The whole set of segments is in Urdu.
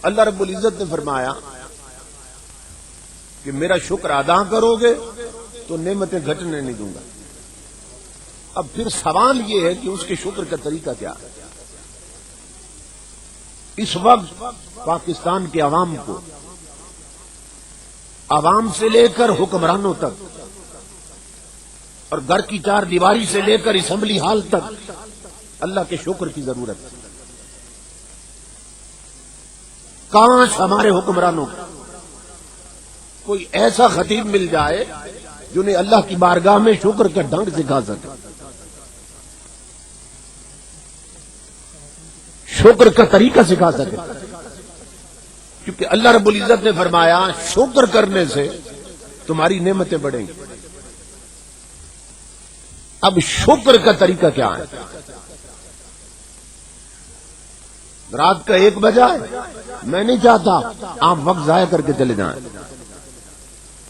اللہ رب العزت نے فرمایا کہ میرا شکر ادا کرو گے تو نعمتیں گھٹنے نہیں دوں گا. اب پھر سوال یہ ہے کہ اس کے شکر کا طریقہ کیا ہے. اس وقت پاکستان کے عوام کو، عوام سے لے کر حکمرانوں تک اور گھر کی چار دیواری سے لے کر اسمبلی ہال تک اللہ کے شکر کی ضرورت ہے. کاش ہمارے حکمرانوں کو کوئی ایسا خطیب مل جائے جنہیں اللہ کی بارگاہ میں شکر کا ڈنگ سکھا سکے، شکر کا طریقہ سکھا سکے. کیونکہ اللہ رب العزت نے فرمایا شکر کرنے سے تمہاری نعمتیں بڑھیں گی. اب شکر کا طریقہ کیا ہے؟ رات کا 1 بجا ہے، میں نہیں چاہتا آپ وقت ضائع کر کے چلے جائیں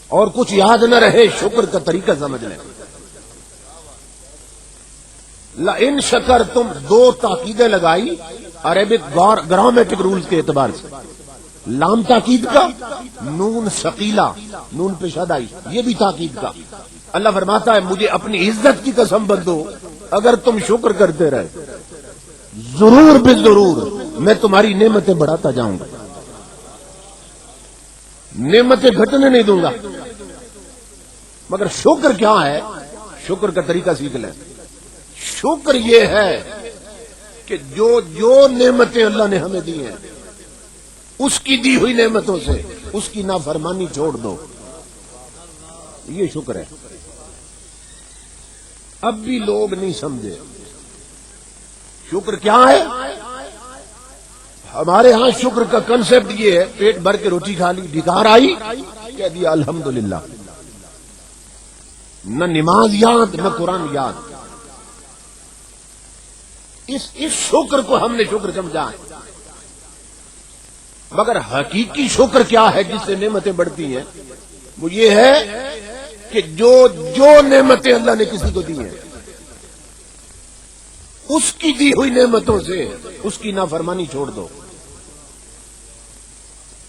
اور کچھ یاد نہ رہے. شکر کا طریقہ سمجھ لیں. لئن شکر تم 2 تاکیدیں لگائی عربک گرامیٹک رولز کے اعتبار سے. لام تاکید کا، نون ثقیلہ، نون پہ شد آئی، یہ بھی تاکید کا. اللہ فرماتا ہے مجھے اپنی عزت کی قسم بندو، اگر تم شکر کرتے رہے ضرور بے ضرور میں تمہاری نعمتیں بڑھاتا جاؤں گا، نعمتیں گھٹنے نہیں دوں گا. مگر شکر کیا ہے؟ شکر کا طریقہ سیکھ لیں. شکر یہ ہے کہ جو نعمتیں اللہ نے ہمیں دی ہیں اس کی دی ہوئی نعمتوں سے اس کی نافرمانی چھوڑ دو. یہ شکر ہے. اب بھی لوگ نہیں سمجھے شکر کیا ہے. ہمارے ہاں شکر کا کنسپٹ یہ ہے پیٹ بھر کے روٹی کھا لی، ڈھکار آئی کہہ دیا الحمدللہ. نہ نماز یاد نہ قرآن یاد. اس شکر کو ہم نے شکر سمجھا ہے. مگر حقیقی شکر کیا ہے جس سے نعمتیں بڑھتی ہیں؟ وہ یہ ہے کہ جو نعمتیں اللہ نے کسی کو دی ہیں اس کی دی ہوئی نعمتوں سے اس کی نافرمانی چھوڑ دو.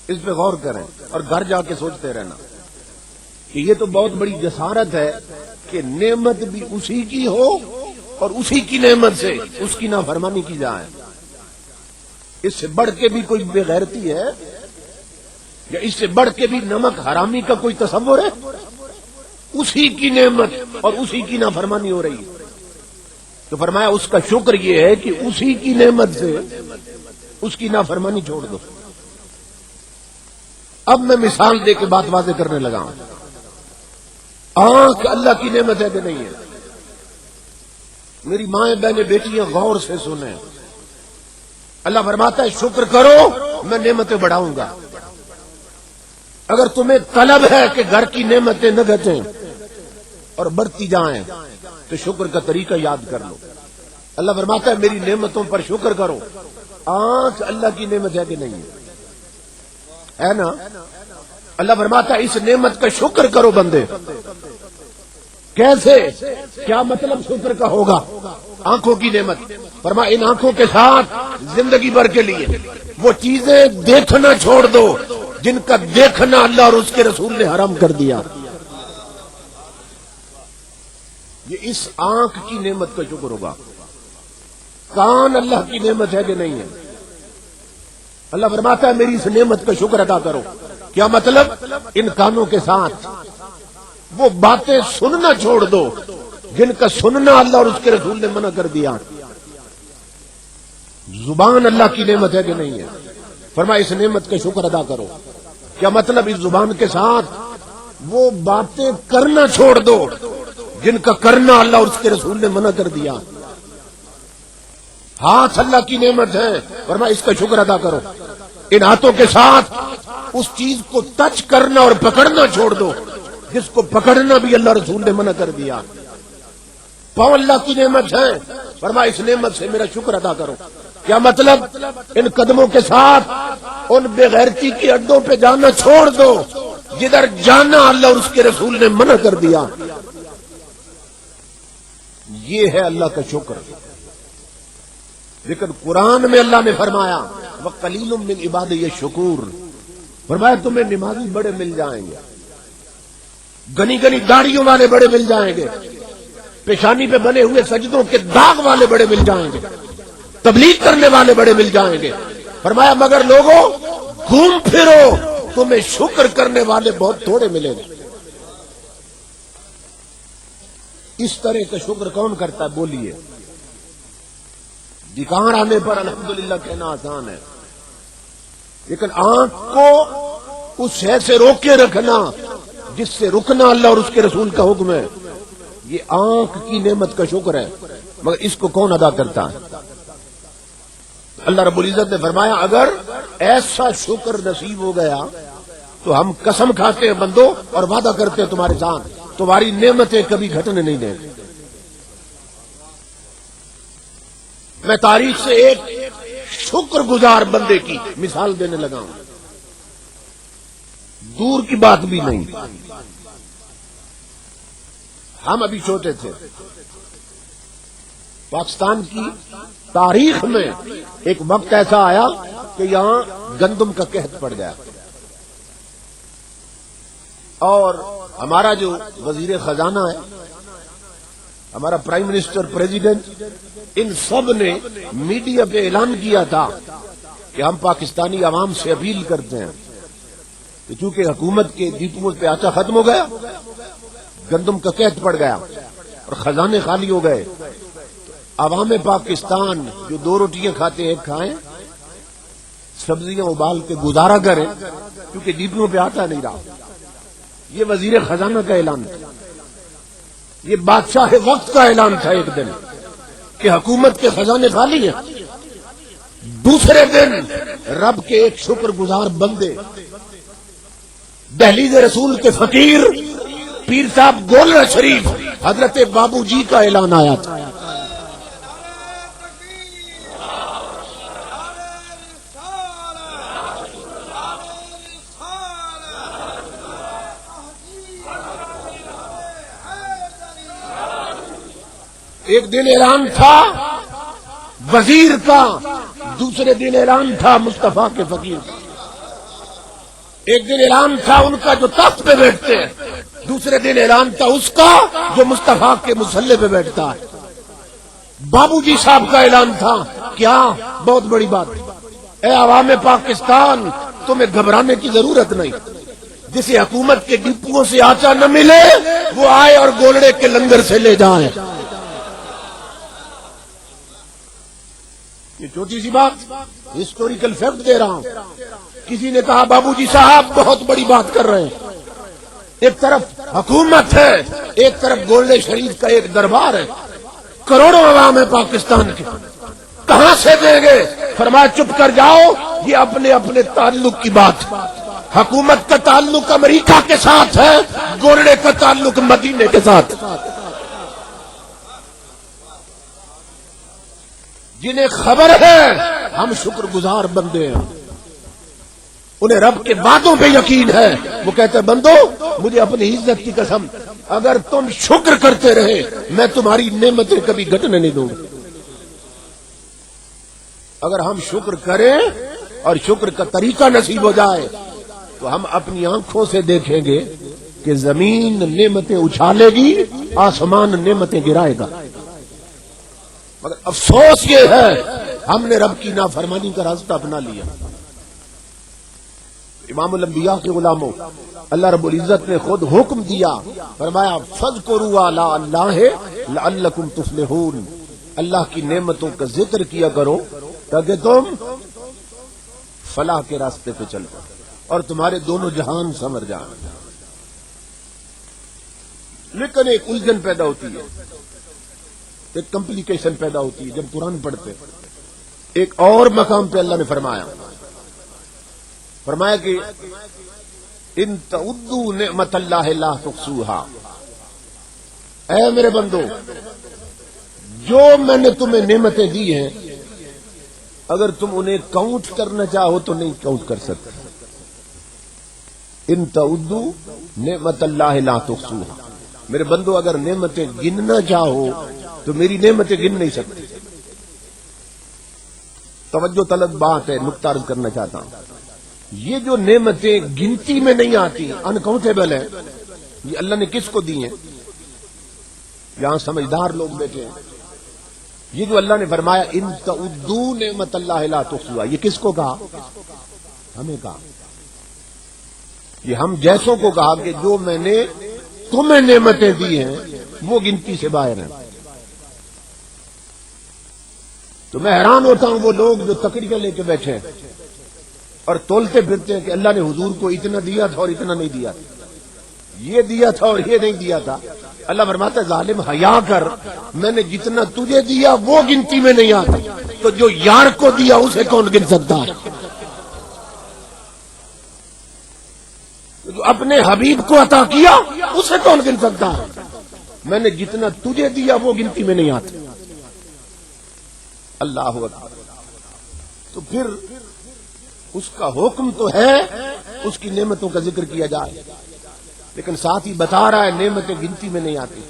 اس پہ غور کریں اور گھر جا کے سوچتے رہنا کہ یہ تو بہت بڑی جسارت ہے کہ نعمت بھی اسی کی ہو اور اسی کی نعمت سے اس کی نافرمانی کی جائے. اس سے بڑھ کے بھی کوئی بے غیرتی ہے یا اس سے بڑھ کے بھی نمک حرامی کا کوئی تصور ہے؟ اسی کی نعمت اور اسی کی نافرمانی ہو رہی ہے. تو فرمایا اس کا شکر یہ ہے کہ اسی کی نعمت سے اس کی نافرمانی چھوڑ دو. اب میں مثال دے کے بات واضح کرنے لگا ہوں. آنکھ اللہ کی نعمت ہے کہ نہیں ہے؟ میری مائیں بہنیں بیٹیاں غور سے سنیں. اللہ فرماتا ہے شکر کرو میں نعمتیں بڑھاؤں گا. اگر تمہیں طلب ہے کہ گھر کی نعمتیں نہ گھٹیں اور بڑھتی جائیں تو شکر کا طریقہ یاد کر لو. اللہ فرماتا ہے میری نعمتوں پر شکر کرو. آنکھ اللہ کی نعمت ہے کہ نہیں ہے نا؟ اللہ فرماتا ہے اس نعمت کا شکر کرو بندے. کیسے؟ کیا مطلب شکر کا ہوگا؟ آنکھوں کی نعمت. فرمایا ان آنکھوں کے ساتھ زندگی بھر کے لیے وہ چیزیں دیکھنا چھوڑ دو جن کا دیکھنا اللہ اور اس کے رسول نے حرام کر دیا. یہ اس آنکھ کی نعمت کا شکر ہوگا. کان اللہ کی نعمت ہے کہ نہیں ہے؟ اللہ فرماتا ہے میری اس نعمت کا شکر ادا کرو. کیا مطلب؟ ان کانوں کے ساتھ وہ باتیں سننا چھوڑ دو جن کا سننا اللہ اور اس کے رسول نے منع کر دیا. زبان اللہ کی نعمت ہے کہ نہیں ہے؟ فرمایا اس نعمت کا شکر ادا کرو. کیا مطلب؟ اس زبان کے ساتھ وہ باتیں کرنا چھوڑ دو جن کا کرنا اللہ اور اس کے رسول نے منع کر دیا. ہاتھ اللہ کی نعمت ہے، فرمایا اس کا شکر ادا کرو. ان ہاتھوں کے ساتھ اس چیز کو ٹچ کرنا اور پکڑنا چھوڑ دو جس کو پکڑنا بھی اللہ رسول نے منع کر دیا. پاؤں اللہ کی نعمت ہے، فرمایا اس نعمت سے میرا شکر ادا کرو. کیا مطلب؟ ان قدموں کے ساتھ ان بے غیرتی کی اڈوں پہ جانا چھوڑ دو جدھر جانا اللہ اور اس کے رسول نے منع کر دیا. یہ ہے اللہ کا شکر. لیکن قرآن میں اللہ نے فرمایا وقلیل من عبادی الشکور، فرمایا تمہیں نمازی بڑے مل جائیں گے، گنی گنی داڑھیوں والے بڑے مل جائیں گے، پیشانی پہ بنے ہوئے سجدوں کے داغ والے بڑے مل جائیں گے، تبلیغ کرنے والے بڑے مل جائیں گے، فرمایا مگر لوگوں گھوم پھرو، تمہیں شکر کرنے والے بہت تھوڑے ملیں گے۔ اس طرح کا شکر کون کرتا ہے؟ بولیے۔ دکان آنے پر الحمدللہ کہنا آسان ہے، لیکن آنکھ کو اس شے سے روک کے رکھنا جس سے رکنا اللہ اور اس کے رسول کا حکم ہے، یہ آنکھ کی نعمت کا شکر ہے، مگر اس کو کون ادا کرتا ہے؟ اللہ رب العزت نے فرمایا اگر ایسا شکر نصیب ہو گیا تو ہم قسم کھاتے ہیں بندو اور وعدہ کرتے ہیں تمہارے ساتھ، تمہاری نعمتیں کبھی گھٹنے نہیں دیں گے۔ میں تاریخ سے ایک شکر گزار بندے کی مثال دینے لگا ہوں، دور کی بات بھی نہیں۔ ہم ابھی چھوٹے تھے، پاکستان کی تاریخ میں ایک وقت ایسا آیا کہ یہاں گندم کا قحط پڑ گیا، اور ہمارا جو وزیر خزانہ ہے، ہمارا پرائم منسٹر، پریزیڈنٹ، ان سب نے میڈیا پہ اعلان کیا تھا کہ ہم پاکستانی عوام سے اپیل کرتے ہیں کہ چونکہ حکومت کے ڈپو پہ آٹا ختم ہو گیا، گندم کا قحط پڑ گیا اور خزانے خالی ہو گئے، عوام پاکستان جو 2 روٹیاں کھاتے ہیں کھائیں، سبزیاں ابال کے گزارا کریں، کیونکہ ڈپو پہ آٹا نہیں رہا۔ یہ وزیر خزانہ کا اعلان تھا، یہ بادشاہ وقت کا اعلان تھا ایک دن کہ حکومت کے خزانے خالی ہیں۔ دوسرے دن رب کے ایک شکر گزار بندے، دہلیز رسول کے فقیر پیر صاحب گولڑا شریف حضرت بابو جی کا اعلان آیا تھا۔ ایک دن اعلان تھا وزیر کا، دوسرے دن اعلان تھا مصطفیٰ کے فقیر کا۔ ایک دن اعلان تھا ان کا جو تخت پہ بیٹھتے ہیں، دوسرے دن اعلان تھا اس کا جو مصطفیٰ کے مصلے پہ بیٹھتا ہے۔ بابو جی صاحب کا اعلان تھا، کیا بہت بڑی بات، اے عوام پاکستان تمہیں گھبرانے کی ضرورت نہیں، جسے حکومت کے ڈپوؤں سے آٹا نہ ملے وہ آئے اور گولڑے کے لنگر سے لے جائیں۔ یہ چھوٹی سی بات ہسٹوریکل فیکٹ دے رہا ہوں۔ کسی نے کہا بابو جی صاحب بہت بڑی بات کر رہے ہیں، ایک طرف حکومت ہے، ایک طرف گولڈے شریف کا ایک دربار ہے، کروڑوں عوام ہے پاکستان کے، کہاں سے دیں گے؟ فرمایا چپ کر جاؤ، یہ اپنے اپنے تعلق کی بات۔ حکومت کا تعلق امریکہ کے ساتھ ہے، گولڈے کا تعلق مدینے کے ساتھ۔ جنہیں خبر ہے ہم شکر گزار بندے ہیں، انہیں رب کے باتوں پہ یقین ہے، وہ کہتے ہیں بندو مجھے اپنی عزت کی قسم اگر تم شکر کرتے رہے میں تمہاری نعمتیں کبھی گھٹنے نہیں دوں گا۔ اگر ہم شکر کریں اور شکر کا طریقہ نصیب ہو جائے تو ہم اپنی آنکھوں سے دیکھیں گے کہ زمین نعمتیں اچھالے گی، آسمان نعمتیں گرائے گا، مگر افسوس یہ ہے ہم نے رب کی نافرمانی کا راستہ اپنا لیا۔ امام الانبیاء کے غلاموں، اللہ رب العزت نے خود حکم دیا، فرمایا فاذکروا آلاء اللہ لعلکم تفلحون، اللہ کی نعمتوں کا ذکر کیا کرو تاکہ تم فلاح کے راستے پہ چل پاؤ اور تمہارے دونوں جہان سنور جائیں۔ لیکن ایک الجھن پیدا ہوتی ہے، ایک کمپلیکیشن پیدا ہوتی ہے جب قرآن پڑھتے۔ ایک اور مقام پہ اللہ نے فرمایا کہ ان تعدوا نعمت اللہ لا تحصوها، اے میرے بندو جو میں نے تمہیں نعمتیں دی ہیں اگر تم انہیں کاؤنٹ کرنا چاہو تو نہیں کاؤنٹ کر سکتے۔ ان تعدوا نعمت اللہ لا تحصوها، میرے بندو اگر نعمتیں گننا چاہو تو میری نعمتیں گن نہیں سکتے۔ توجہ طلب بات ہے، نقطہ عرض کرنا چاہتا ہوں. یہ جو نعمتیں گنتی میں نہیں آتی، انکاؤنٹیبل ہے، یہ اللہ نے کس کو دی ہیں؟ یہاں سمجھدار لوگ بیٹھے ہیں. یہ جو اللہ نے فرمایا ان تعدوا نعمت اللہ لا تحصوها، یہ کس کو کہا؟ ہمیں کہا. یہ ہم جیسوں کو کہا کہ جو میں نے تمہیں نعمتیں دی ہیں وہ گنتی سے باہر ہیں. تو میں حیران ہوتا ہوں وہ لوگ جو تکڑیاں لے کے بیٹھے ہیں اور تولتے پھرتے ہیں کہ اللہ نے حضور کو اتنا دیا تھا اور اتنا نہیں دیا تھا، یہ دیا تھا اور یہ نہیں دیا تھا. اللہ فرماتا ہے ظالم حیا کر، میں نے جتنا تجھے دیا وہ گنتی میں نہیں آتا، تو جو یار کو دیا اسے کون گن سکتا ہے؟ جو اپنے حبیب کو عطا کیا اسے کون گن سکتا ہے؟ میں نے جتنا تجھے دیا وہ گنتی میں نہیں آتا. اللہ اکبر. تو پھر اس کا حکم تو ہے اس کی نعمتوں کا ذکر کیا جائے، لیکن ساتھ ہی بتا رہا ہے نعمتیں گنتی میں نہیں آتی.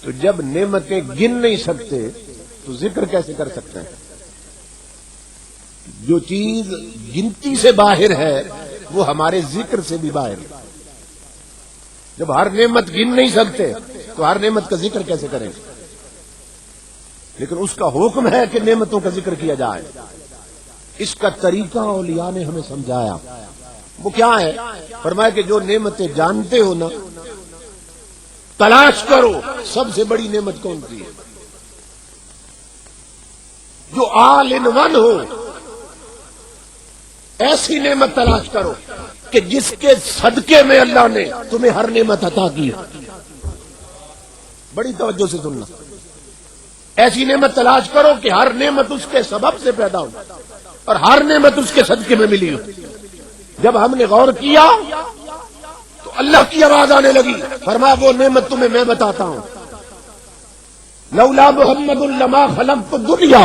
تو جب نعمتیں گن نہیں سکتے تو ذکر کیسے کر سکتے ہیں؟ جو چیز گنتی سے باہر ہے وہ ہمارے ذکر سے بھی باہر ہے. جب ہر نعمت گن نہیں سکتے تو ہر نعمت کا ذکر کیسے کریں؟ لیکن اس کا حکم ہے کہ نعمتوں کا ذکر کیا جائے. اس کا طریقہ اولیاء نے ہمیں سمجھایا. وہ کیا ہے؟ فرمایا کہ جو نعمتیں جانتے ہو نا، تلاش کرو سب سے بڑی نعمت کون سی ہے. جو آل ان ون ہو ایسی نعمت تلاش کرو کہ جس کے صدقے میں اللہ نے تمہیں ہر نعمت عطا کی. بڑی توجہ سے سننا. ایسی نعمت تلاش کرو کہ ہر نعمت اس کے سبب سے پیدا ہو اور ہر نعمت اس کے صدقے میں ملی ہو. جب ہم نے غور کیا تو اللہ کی آواز آنے لگی. فرمایا وہ نعمت تمہیں میں بتاتا ہوں. لولا محمد لما خلقت الدنیا،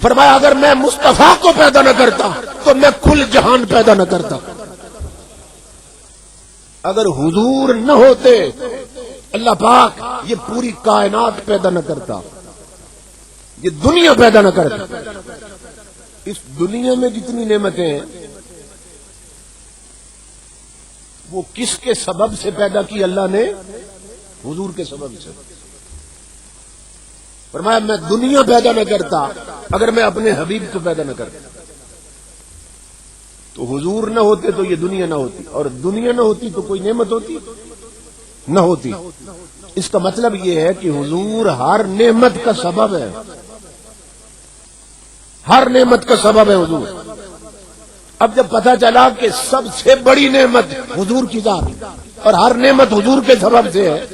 فرمایا اگر میں مصطفیٰ کو پیدا نہ کرتا تو میں کل جہان پیدا نہ کرتا. اگر حضور نہ ہوتے اللہ پاک یہ پوری کائنات پیدا نہ کرتا، یہ دنیا پیدا نہ کرتا. اس دنیا میں جتنی نعمتیں ہیں وہ کس کے سبب سے پیدا کی اللہ نے؟ حضور کے سبب سے. فرمایا میں دنیا پیدا نہ کرتا اگر میں اپنے حبیب کو پیدا نہ کرتا. تو حضور نہ ہوتے تو یہ دنیا نہ ہوتی، اور دنیا نہ ہوتی تو کوئی نعمت ہوتی نہ ہوتی. اس کا مطلب یہ ہے کہ حضور ہر نعمت کا سبب ہے. ہر نعمت کا سبب ہے حضور. اب جب پتہ چلا کہ سب سے بڑی نعمت حضور کی ذات اور ہر نعمت حضور کے سبب سے ہے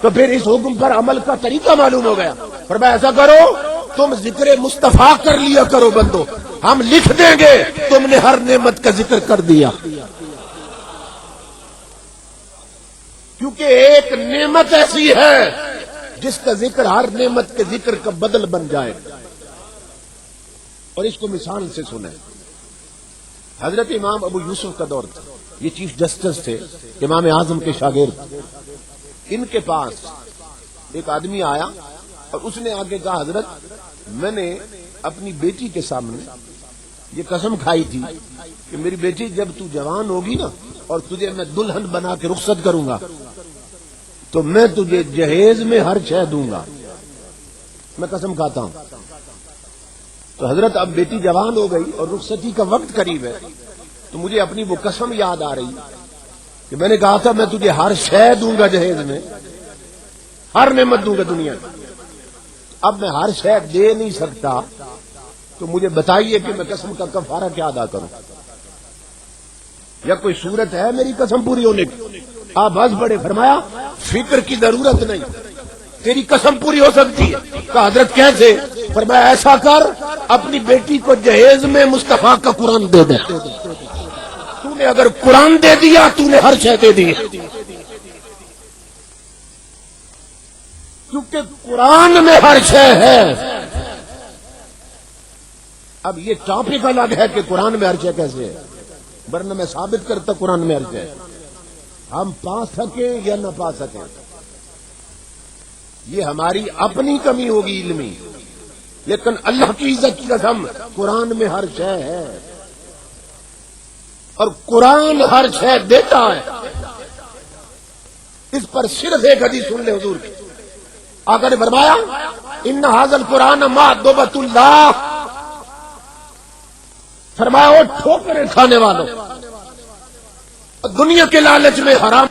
تو پھر اس حکم پر عمل کا طریقہ معلوم ہو گیا. فرمایا ایسا کرو تم ذکر مصطفیٰ کر لیا کرو بندو، ہم لکھ دیں گے تم نے ہر نعمت کا ذکر کر دیا. کیونکہ ایک نعمت ایسی ہے جس کا ذکر ہر نعمت کے ذکر کا بدل بن جائے. اور اس کو مثال سے سنیں. حضرت امام ابو یوسف کا دور تھا. یہ چیف جسٹس تھے، امام اعظم کے شاگرد. ان کے پاس ایک آدمی آیا اور اس نے آگے کہا حضرت میں نے اپنی بیٹی کے سامنے یہ قسم کھائی تھی کہ میری بیٹی جب تو جوان ہوگی نا اور تجھے میں دلہن بنا کے رخصت کروں گا تو میں تجھے جہیز میں ہر شے دوں گا. میں قسم کھاتا ہوں. تو حضرت اب بیٹی جوان ہو گئی اور رخصتی کا وقت قریب ہے تو مجھے اپنی وہ قسم یاد آ رہی کہ میں نے کہا تھا میں تجھے ہر شے دوں گا جہیز میں، ہر نعمت دوں گا دنیا میں. اب میں ہر شے دے نہیں سکتا تو مجھے بتائیے کہ میں قسم کا کفارہ کیا ادا کروں، یا کوئی صورت ہے میری قسم پوری ہونے کی؟ آپ بس بڑے. فرمایا فکر کی ضرورت نہیں، تیری قسم پوری ہو سکتی ہے. کہا حضرت کیسے؟ فرمایا ایسا کر اپنی بیٹی کو جہیز میں مصطفیٰ کا قرآن دے دے. تو نے اگر قرآن دے دیا تو نے ہر شے دے دی، کیونکہ قرآن میں ہر شے ہے. اب یہ ٹاپک الگ ہے کہ قرآن میں ہر شے کیسے ہے، ورنہ میں ثابت کرتا قرآن میں ہر شے ہے. ہم پا سکیں یا نہ پا سکیں یہ ہماری اپنی کمی ہوگی علمی، لیکن اللہ کی عزت کی قسم قرآن میں ہر شے ہے، اور قرآن ہر شے دیتا ہے۔ اس پر صرف ایک حدیث سن لے حضور کی، آقا نے فرمایا ان ھذا القرآن مأدبۃ اللہ، فرمایا وہ ٹھوکریں کھانے والوں، دنیا کے لالچ میں حرام